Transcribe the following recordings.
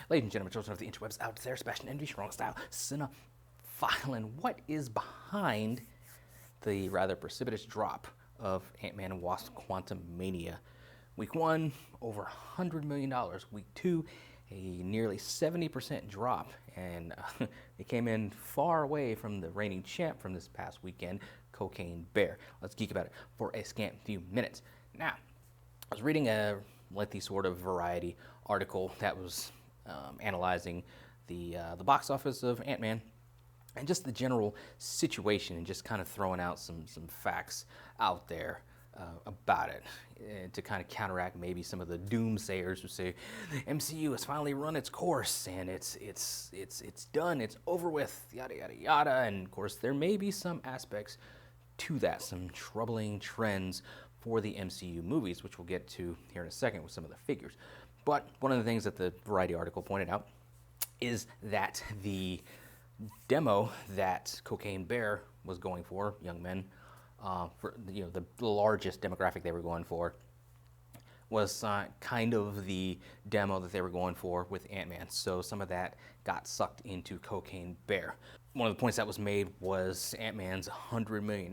Ladies and gentlemen, children of the interwebs out there, Sebastian Envy, strong style, cinephile, and what is behind the rather precipitous drop of Ant-Man and Wasp Quantumania? Week 1, over $100 million. Week 2, a nearly 70% drop, and it came in far away from the reigning champ from this past weekend, Cocaine Bear. Let's geek about it for a scant few minutes. Now, I was reading a lengthy sort of variety article that was analyzing the box office of Ant-Man and just the general situation, and just kind of throwing out some facts out there about it to kind of counteract maybe some of the doomsayers who say the MCU has finally run its course and it's done, it's over with, yada yada yada. And of course, there may be some aspects to that, some troubling trends for the MCU movies, which we'll get to here in a second with some of the figures. But one of the things that the Variety article pointed out is that the demo that Cocaine Bear was going for, young men, for the largest demographic they were going for, was kind of the demo that they were going for with Ant-Man. So some of that got sucked into Cocaine Bear. One of the points that was made was Ant-Man's $100 million,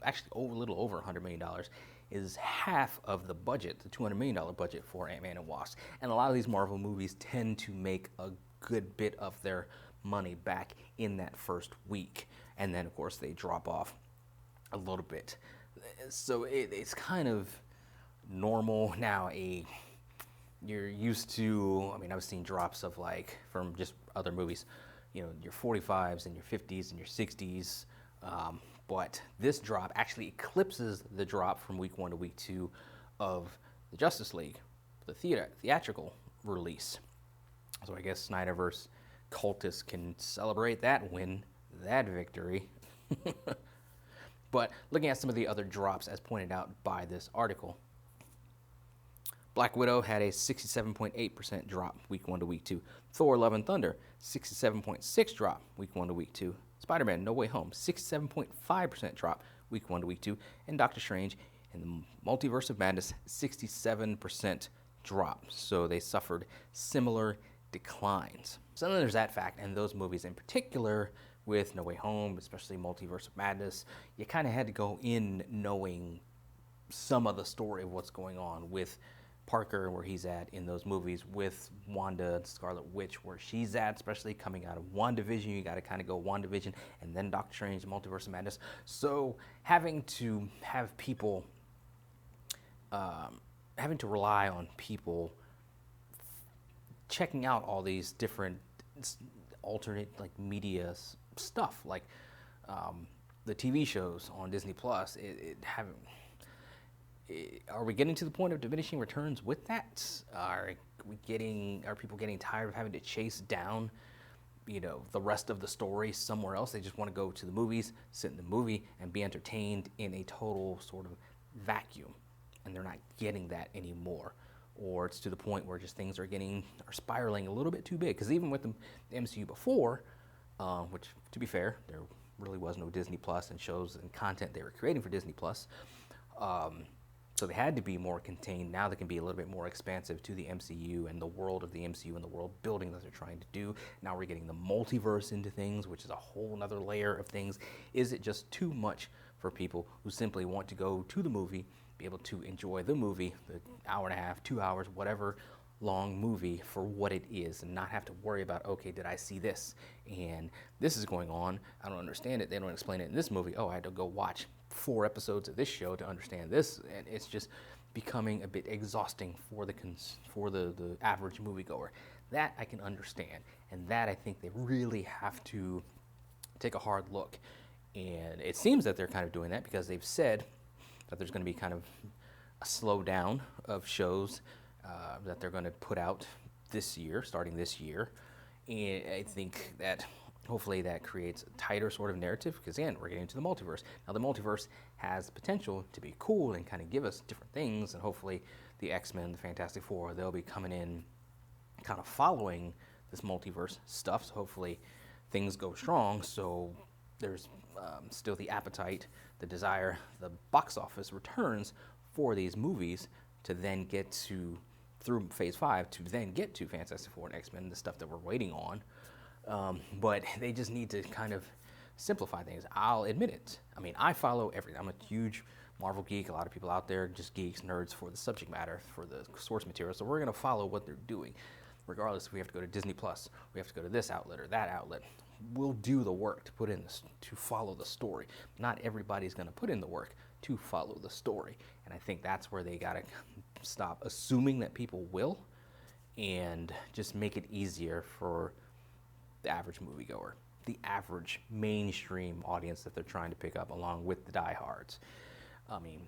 actually a little over $100 million, is half of the budget, the $200 million budget for Ant-Man and Wasp. And a lot of these Marvel movies tend to make a good bit of their money back in that first week. And then, of course, they drop off a little bit. So it's kind of normal now. You're used to, I mean, I've seen drops of like, from just other movies, your 45s and your 50s and your 60s. But this drop actually eclipses the drop from week 1 to week 2 of the Justice League, the theatrical release. So I guess Snyderverse cultists can celebrate that win, that victory. But looking at some of the other drops as pointed out by this article, Black Widow had a 67.8% drop week 1 to week 2. Thor: Love and Thunder, 67.6 drop week 1 to week 2. Spider-Man: No Way Home, 67.5% drop week 1 to week 2. And Doctor Strange in the Multiverse of Madness, 67% drop. So they suffered similar declines. So then there's that fact, and those movies in particular, with No Way Home, especially Multiverse of Madness, you kind of had to go in knowing some of the story of what's going on with Parker, where he's at in those movies, with Wanda, Scarlet Witch, where she's at, especially coming out of WandaVision. You got to kind of go WandaVision and then Doctor Strange, Multiverse of Madness. So having to have people, having to rely on people checking out all these different alternate like media stuff, like the TV shows on Disney Plus, are we getting to the point of diminishing returns with that? Are people getting tired of having to chase down, the rest of the story somewhere else? They just want to go to the movies, sit in the movie, and be entertained in a total sort of vacuum, and they're not getting that anymore. Or it's to the point where just things are spiraling a little bit too big. Because even with the MCU before, which to be fair, there really was no Disney Plus and shows and content they were creating for Disney Plus. So they had to be more contained. Now they can be a little bit more expansive to the MCU and the world of the MCU and the world building that they're trying to do. Now we're getting the multiverse into things, which is a whole other layer of things. Is it just too much for people who simply want to go to the movie, be able to enjoy the movie, the hour and a half, 2 hours, whatever long movie for what it is, and not have to worry about, okay, did I see this? And this is going on. I don't understand it. They don't explain it in this movie. Oh, I had to go watch 4 episodes of this show to understand this. And it's just becoming a bit exhausting for the average moviegoer. That I can understand. And that I think they really have to take a hard look. And it seems that they're kind of doing that, because they've said that there's going to be kind of a slowdown of shows that they're going to put out this year, starting this year. And I think that hopefully that creates a tighter sort of narrative, because again, we're getting into the multiverse. Now the multiverse has potential to be cool and kind of give us different things, and hopefully the X-Men, the Fantastic Four, they'll be coming in kind of following this multiverse stuff. So hopefully things go strong, so there's still the appetite, the desire, the box office returns for these movies to then get to through Phase 5 to then get to Fantastic Four and X-Men, the stuff that we're waiting on. But they just need to kind of simplify things. I'll admit it. I mean, I follow everything. I'm a huge Marvel geek. A lot of people out there just geeks, nerds for the subject matter, for the source material. So we're going to follow what they're doing. Regardless if we have to go to Disney Plus, we have to go to this outlet or that outlet. We'll do the work to put in this, to follow the story. Not everybody's going to put in the work to follow the story. And I think that's where they got to stop assuming that people will and just make it easier for the average moviegoer, the average mainstream audience that they're trying to pick up along with the diehards. I mean,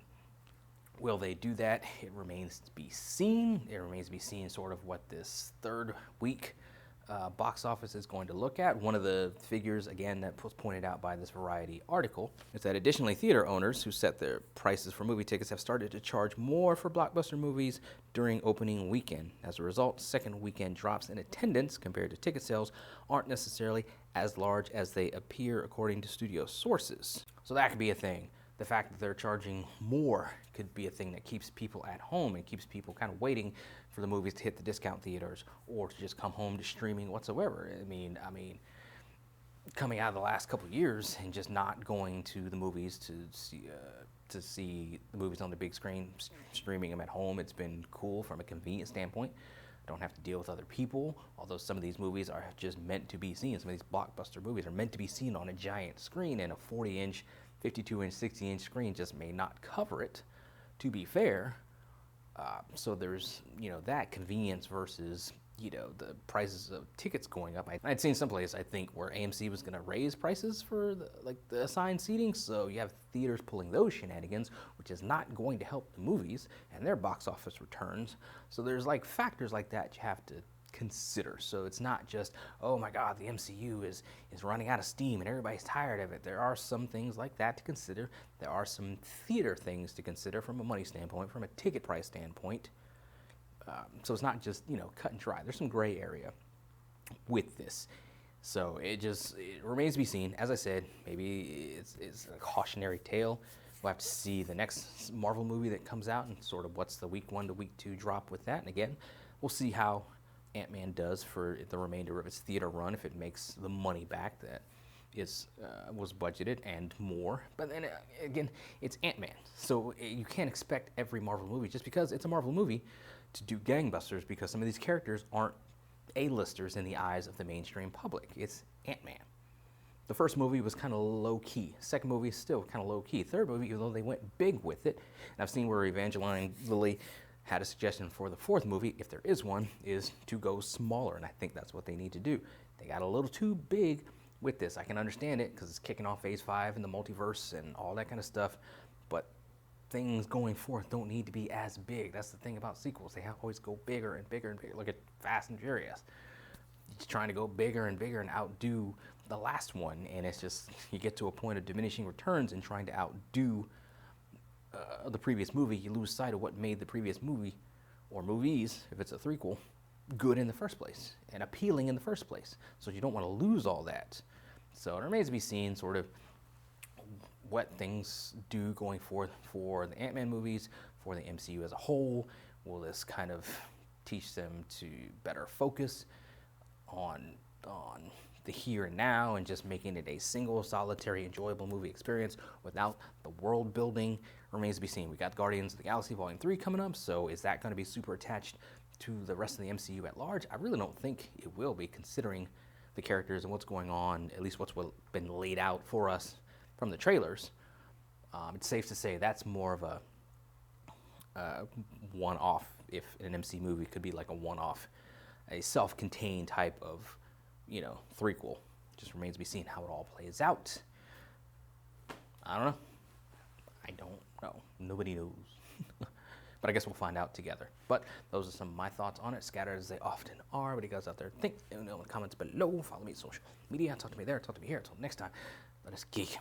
will they do that? It remains to be seen. It remains to be seen sort of what this third week box office is going to look at. One of the figures, again, that was pointed out by this Variety article is that additionally, theater owners who set their prices for movie tickets have started to charge more for blockbuster movies during opening weekend. As a result, second weekend drops in attendance compared to ticket sales aren't necessarily as large as they appear, according to studio sources. So that could be a thing. The fact that they're charging more could be a thing that keeps people at home and keeps people kind of waiting for the movies to hit the discount theaters or to just come home to streaming whatsoever. I mean, coming out of the last couple of years and just not going to the movies to see the movies on the big screen, streaming them at home, it's been cool from a convenience standpoint. Don't have to deal with other people, although some of these movies are just meant to be seen. Some of these blockbuster movies are meant to be seen on a giant screen, and a 40-inch, 52-inch, 60-inch screen just may not cover it, to be fair. So there's, that convenience versus, the prices of tickets going up. I'd seen someplace, I think, where AMC was going to raise prices for the assigned seating, so you have theaters pulling those shenanigans, which is not going to help the movies and their box office returns. So there's factors like that you have to consider. So it's not just, oh my God, the MCU is running out of steam and everybody's tired of it. There are some things like that to consider. There are some theater things to consider from a money standpoint, from a ticket price standpoint. So it's not just, cut and dry. There's some gray area with this. So it remains to be seen. As I said, maybe it's a cautionary tale. We'll have to see the next Marvel movie that comes out and sort of what's the week 1 to week 2 drop with that. And again, we'll see how Antman does for the remainder of its theater run, if it makes the money back that was budgeted and more. But then again, it's Antman, so you can't expect every Marvel movie, just because it's a Marvel movie, to do gangbusters, because some of these characters aren't A-listers in the eyes of the mainstream public. It's Antman. The first movie was kind of low-key. Second movie is still kind of low-key. Third movie, even though they went big with it, and I've seen where Evangeline Lilly had a suggestion for the fourth movie, if there is one, is to go smaller, and I think that's what they need to do. They got a little too big with this. I can understand it because it's kicking off Phase 5 and the multiverse and all that kind of stuff, but things going forth don't need to be as big. That's the thing about sequels. They always go bigger and bigger and bigger. Look at Fast and Furious. It's trying to go bigger and bigger and outdo the last one, and it's just, you get to a point of diminishing returns and trying to outdo the previous movie. You lose sight of what made the previous movie, or movies, if it's a threequel, good in the first place and appealing in the first place. So you don't want to lose all that. So it remains to be seen sort of what things do going forth for the Ant-Man movies, for the MCU as a whole. Will this kind of teach them to better focus on the here and now and just making it a single, solitary, enjoyable movie experience without the world building? Remains to be seen. We got Guardians of the Galaxy Volume 3 coming up, so is that going to be super attached to the rest of the MCU at large? I really don't think it will be, considering the characters and what's going on, at least what's been laid out for us from the trailers. It's safe to say that's more of a one-off, if an MC movie could be like a one-off, a self-contained type of, threequel. Just remains to be seen how it all plays out. I don't know. I don't know. Nobody knows. But I guess we'll find out together. But those are some of my thoughts on it, scattered as they often are. What do you guys out there think? Let me know in the comments below. Follow me on social media. Talk to me there. Talk to me here. Until next time, let us geek.